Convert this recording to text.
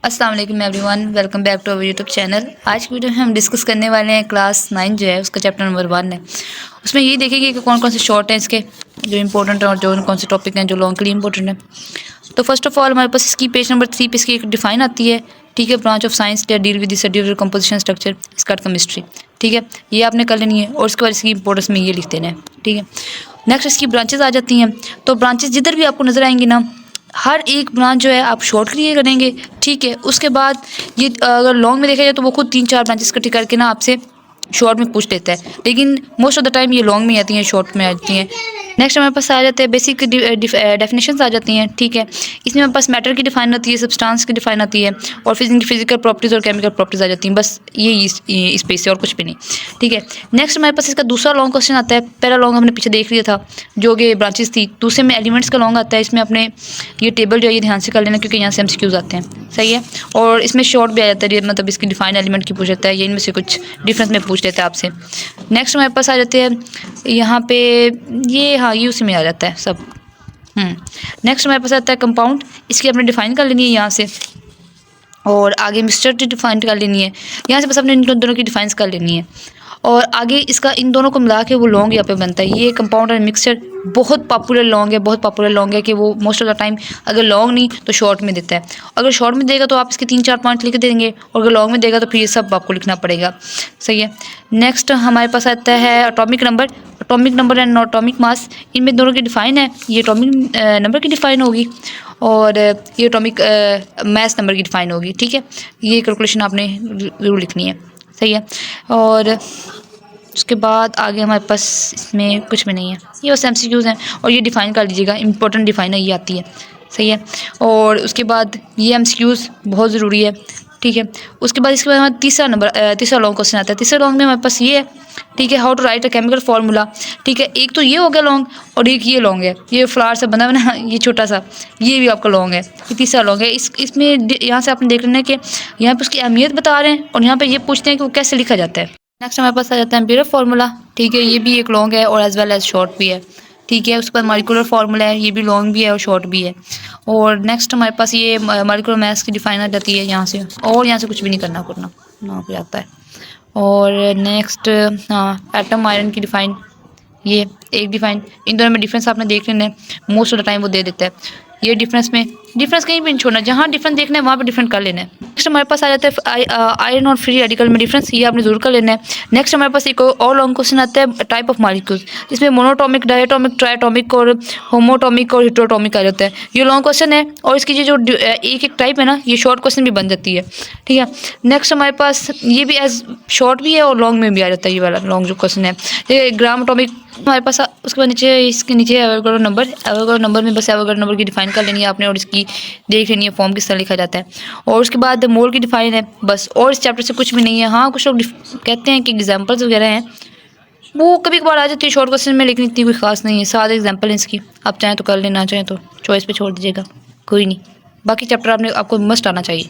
अस्सलाम वालेकुम everyone, welcome back to our YouTube channel. आज की वीडियो में हम डिस्कस करने वाले हैं क्लास 9 जो है उसका चैप्टर नंबर 1 है। उसमें ये देखेंगे कि कौन कौन से शॉर्ट हैं इसके जो इंपॉर्टेंट हैं और जो कौन से टॉपिक हैं जो लॉन्ग के लिए इंपॉर्टेंट है। तो फर्स्ट ऑफ ऑल हमारे पास इसकी पेज नंबर 3 पे इसकी एक डिफाइन आती है, ठीक है। Branch of science that deal with the study of composition structure इसका केमिस्ट्री, ठीक है। ये आपने कर लेनी है और उसके बाद इसकी इंपॉर्टेंस में ये लिख देना है, ठीक है। नेक्स्ट इसकी ब्रांचेज आ जाती हैं। तो ब्रांचेज जिधर भी आपको नजर आएंगी ना, हर एक ब्रांच जो है आप शॉर्ट के लिए करेंगे, ठीक है। उसके बाद ये अगर लॉन्ग में देखा जाए तो वो खुद 3-4 ब्रांचेस इकट्ठी करके ना आपसे शॉर्ट में पूछ लेता है, लेकिन मोस्ट ऑफ द टाइम ये लॉन्ग में आती हैं, शॉर्ट में आती हैं। नेक्स्ट हमारे पास आ जाते हैं बेसिक डेफिनेशंस आ जाती हैं, ठीक है। इसमें हमारे पास मैटर की डिफाइन आती है, सब्सटेंस की डिफाइन आती है और फिर इनकी फिजिकल प्रॉपर्टीज़ और केमिकल प्रॉपर्टीज़ आ जाती हैं। बस ये इस पेज से और कुछ भी नहीं, ठीक है। नेक्स्ट हमारे पास इसका दूसरा लॉन्ग क्वेश्चन आता है। पहला लॉन्ग हमने पीछे देख लिया था जो कि ब्रांचेस थी। दूसरे में एलिमेंट्स का लॉन्ग आता है। इसमें अपने ये टेबल जो है ये ध्यान से कर लेना क्योंकि यहाँ से MCQs आते हैं, सही है। और इसमें शॉर्ट भी आ जाता है, मतलब इसकी डिफाइन एलिमेंट की पूछ लेता है, ये इनमें से कुछ डिफरेंस में पूछ लेता है आपसे। नेक्स्ट हमारे पास आ जाते हैं यहाँ पे ये, हाँ ये उसी में आ जाता है सब। नेक्स्ट हमारे पास आता है कंपाउंड। इसकी आपने डिफाइन कर लेनी है यहाँ से और आगे मिक्सचर की डिफाइन कर लेनी है। यहाँ से बस आपने इन दोनों की डिफाइंस कर लेनी है और आगे इसका इन दोनों को मिला के वो लॉन्ग यहाँ पे बनता है। ये कंपाउंड और मिक्सचर बहुत पॉपुलर लॉन्ग है, बहुत पॉपुलर लॉन्ग है कि वो मोस्ट ऑफ द टाइम अगर लॉन्ग नहीं तो शॉर्ट में देता है। अगर शॉर्ट में देगा तो आप इसके 3-4 पॉइंट लिख देंगे और अगर लॉन्ग में देगा तो फिर ये सब आपको लिखना पड़ेगा, सही है। नेक्स्ट हमारे पास आता है atomic number and atomic mass. इनमें दोनों की डिफाइन है। ये अटोमिक नंबर की डिफाइन होगी और ये एटॉमिक मास नंबर की डिफाइन होगी, ठीक है। ये कैलकुलेशन आपने ज़रूर लिखनी है, सही है। और उसके बाद आगे हमारे पास इसमें कुछ भी नहीं है, ये बस MCQs हैं और ये डिफ़ाइन कर लीजिएगा, इंपॉर्टेंट डिफ़ाइन है, ये आती है, सही है। और उसके बाद ये MCQs बहुत ज़रूरी है, ठीक है। उसके बाद इसके बाद हमारा तीसरा लॉन्ग क्वेश्चन आता है। तीसरा लॉन्ग में हमारे पास ये है, ठीक है, how to write a chemical formula, ठीक है। एक तो ये हो गया लॉन्ग और एक ये लॉन्ग है, ये फ्लावर से बना बना ये छोटा सा, ये भी आपका लॉन्ग है। ये तीसरा लॉन्ग है। इसमें यहाँ से आपने देख लेना है कि यहाँ पे उसकी अहमियत बता रहे हैं और यहाँ पे ये पूछते हैं कि वो कैसे लिखा जाता है। नेक्स्ट हमारे पास आ जाता है एम्पिरिकल फार्मूला, ठीक है। ये भी एक लॉन्ग है और एज वेल एज शॉर्ट भी है, ठीक है। उसके बाद मॉलिक्यूलर फार्मूला है, ये भी लॉन्ग भी है और शॉर्ट भी है। और नेक्स्ट हमारे पास ये मॉलिक्यूलर मास की डिफाइन आ जाती है यहाँ से, और यहाँ से कुछ भी नहीं करना ना हो जाता है। और नेक्स्ट हाँ एटम आयरन की डिफाइन, ये एक डिफाइन। इन दोनों में डिफरेंस आपने देख लेना है, मोस्ट ऑफ द टाइम वो दे देता है। ये डिफरेंस कहीं भी नहीं छोड़ना, जहाँ डिफरेंस देखना है वहाँ पे डिफरेंट कर लेना है। नेक्स्ट हमारे पास आ जाता है आयरन और फ्री रेडिकल में डिफरेंस, ये आपने जरूर कर लेना है। नेक्स्ट हमारे पास एक और लॉन्ग क्वेश्चन आता है टाइप ऑफ मॉलिक्यूल्स, जिसमें मोनोटॉमिक, डायटोमिक, ट्राइटोमिक और होमोटॉमिक और हेटेरोटॉमिक आ जाता है। ये लॉन्ग क्वेश्चन है और इसकी जो एक टाइप है ना, ये शॉर्ट क्वेश्चन भी बन जाती है, ठीक है। नेक्स्ट हमारे पास ये भी एज शॉर्ट भी है और लॉन्ग में भी आ जाता है। ये वाला लॉन्ग जो क्वेश्चन है ये ग्राम अटोमिक हमारे पास। उसके बाद इसके नीचे एवोगाड्रो नंबर में बस एवोगाड्रो नंबर की डिफाइन कर लेनी है आपने और इसकी देख लेनी है फॉर्म किस तरह लिखा जाता है। और उसके बाद मोल की डिफाइन है बस, और इस चैप्टर से कुछ भी नहीं है। हाँ कुछ लोग कहते हैं कि एग्जाम्पल्स वगैरह हैं, वो कभी कभार आ जाती है शॉर्ट क्वेश्चन में, लेकिन इतनी कोई खास नहीं है। 7 एग्जाम्पल है इसकी, आप चाहें तो कर लेना, चाहें तो चॉइस पे छोड़ दीजिएगा, कोई नहीं। बाकी चैप्टर आपको मस्ट आना चाहिए।